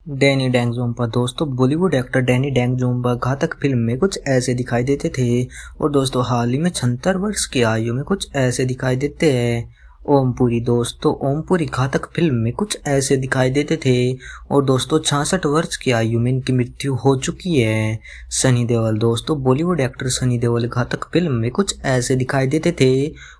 Danny डेंगजोम्पा। दोस्तों Bollywood actor Danny डेंगजोम्पा घातक film में कुछ ऐसे दिखाई देते थे और दोस्तों हाल ही में 76 वर्ष की आयु में कुछ ऐसे दिखाई देते हैं। ओमपुरी। दोस्तों ओमपुरी घातक फिल्म में कुछ ऐसे दिखाई देते थे और दोस्तों 66 वर्ष की आयु में इनकी मृत्यु हो चुकी है। सनी देओल। दोस्तों बॉलीवुड एक्टर सनी देओल घातक फिल्म में कुछ ऐसे दिखाई देते थे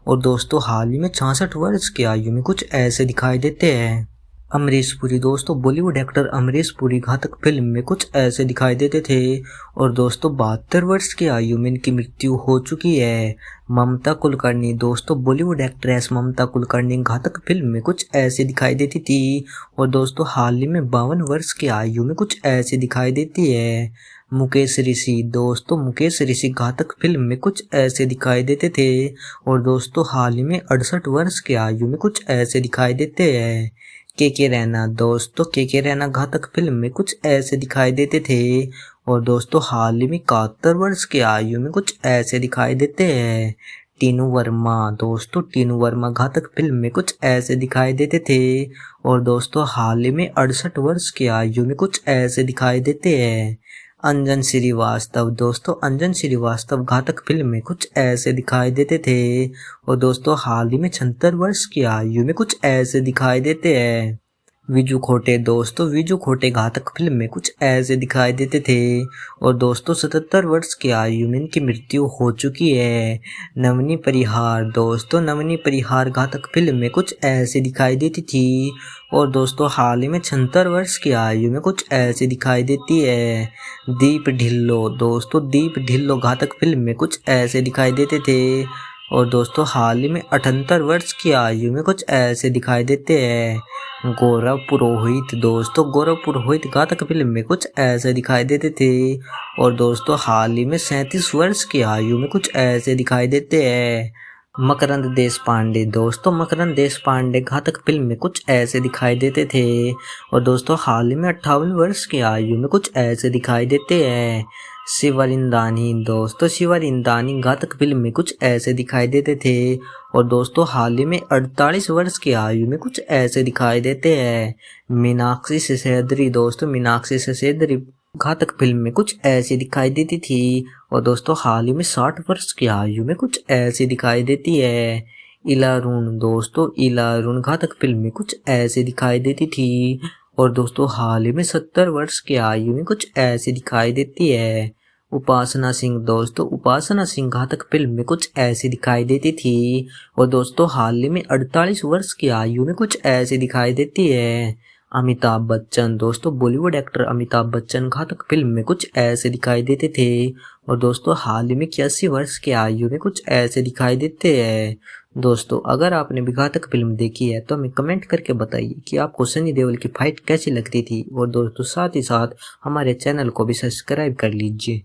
और दोस्तों हाल ही में 66 वर्ष की आयु में कुछ ऐसे दिखाई देते हैं। अमरीश पुरी। दोस्तों बॉलीवुड एक्टर अमरीश पुरी घातक फिल्म में कुछ ऐसे दिखाई देते थे और दोस्तों 72 वर्ष की आयु में इनकी मृत्यु हो चुकी है। ममता कुलकर्णी। दोस्तों बॉलीवुड एक्ट्रेस ममता कुलकर्णी घातक फिल्म में कुछ ऐसे दिखाई देती थी और दोस्तों हाल ही में 52 वर्ष की आयु में कुछ ऐसे दिखाई देती है। मुकेश ऋषि। दोस्तों मुकेश ऋषि घातक फिल्म में कुछ ऐसे दिखाई देते थे और दोस्तों हाल ही में 68 वर्ष की आयु में कुछ ऐसे दिखाई देते हैं। के रैना। दोस्तों के रैना घातक फिल्म में कुछ ऐसे दिखाई देते थे और दोस्तों हाल ही में 71 वर्ष की आयु में कुछ ऐसे दिखाई देते हैं। टीनू वर्मा। दोस्तों टीनू वर्मा घातक फिल्म में कुछ ऐसे दिखाई देते थे और दोस्तों हाल ही में 68 वर्ष की आयु में कुछ ऐसे दिखाई देते हैं। अंजन श्रीवास्तव। दोस्तों अंजन श्रीवास्तव घातक फिल्म में कुछ ऐसे दिखाई देते थे और दोस्तों हाल ही में 76 वर्ष की आयु में कुछ ऐसे दिखाई देते हैं। विजू खोटे। दोस्तों विजू खोटे घातक फिल्म में कुछ ऐसे दिखाई देते थे और दोस्तों 77 वर्ष की आयु में इनकी मृत्यु हो चुकी है। नवनी परिहार। दोस्तों नवनी परिहार घातक फिल्म में कुछ ऐसे दिखाई देती थी और दोस्तों हाल ही में 76 वर्ष की आयु में कुछ ऐसे दिखाई देती है। दीप ढिल्लो। दोस्तों दीप ढिल्लो घातक फिल्म में कुछ ऐसे दिखाई देते थे और दोस्तों हाल ही में 78 वर्ष की आयु में कुछ ऐसे दिखाई देते हैं। गौरव पुरोहित। दोस्तों गौरव पुरोहित घातक फिल्म में कुछ ऐसे दिखाई देते थे और दोस्तों हाल ही में 37 वर्ष की आयु में कुछ ऐसे दिखाई देते हैं। मकरंद देशपांडे। दोस्तों मकरंद देशपांडे घातक फिल्म में कुछ ऐसे दिखाई देते थे और दोस्तों हाल ही में 58 वर्ष की आयु में कुछ ऐसे दिखाई देते हैं। शिवरिंदानी। दोस्तों शिवरिंदानी घातक फिल्म में कुछ ऐसे दिखाई देते थे और दोस्तों हाल ही में 48 वर्ष की आयु में कुछ ऐसे दिखाई देते हैं। मीनाक्षी सिसोदिया। दोस्तों मीनाक्षी सिसोदिया घातक फिल्म में कुछ ऐसी दिखाई देती थी और दोस्तों हाल ही में 60 वर्ष की आयु में कुछ ऐसी दिखाई देती है। इला अरुण। दोस्तों इला अरुण घातक फिल्म में कुछ ऐसे दिखाई देती थी और दोस्तों हाल ही में 70 वर्ष की आयु में कुछ ऐसी दिखाई देती है। उपासना सिंह। दोस्तों उपासना सिंह घातक फिल्म में कुछ ऐसी दिखाई देती थी और दोस्तों हाल ही में 48 वर्ष की आयु में कुछ ऐसी दिखाई देती है। अमिताभ बच्चन। दोस्तों बॉलीवुड एक्टर अमिताभ बच्चन घातक फिल्म में कुछ ऐसे दिखाई देते थे और दोस्तों हाल ही में 81 वर्ष की आयु में कुछ ऐसे दिखाई देते हैं। दोस्तों अगर आपने भी घातक फिल्म देखी है तो हमें कमेंट करके बताइए कि आपको सनी देओल की फाइट कैसी लगती थी और दोस्तों साथ ही साथ हमारे चैनल को भी सब्सक्राइब कर लीजिए।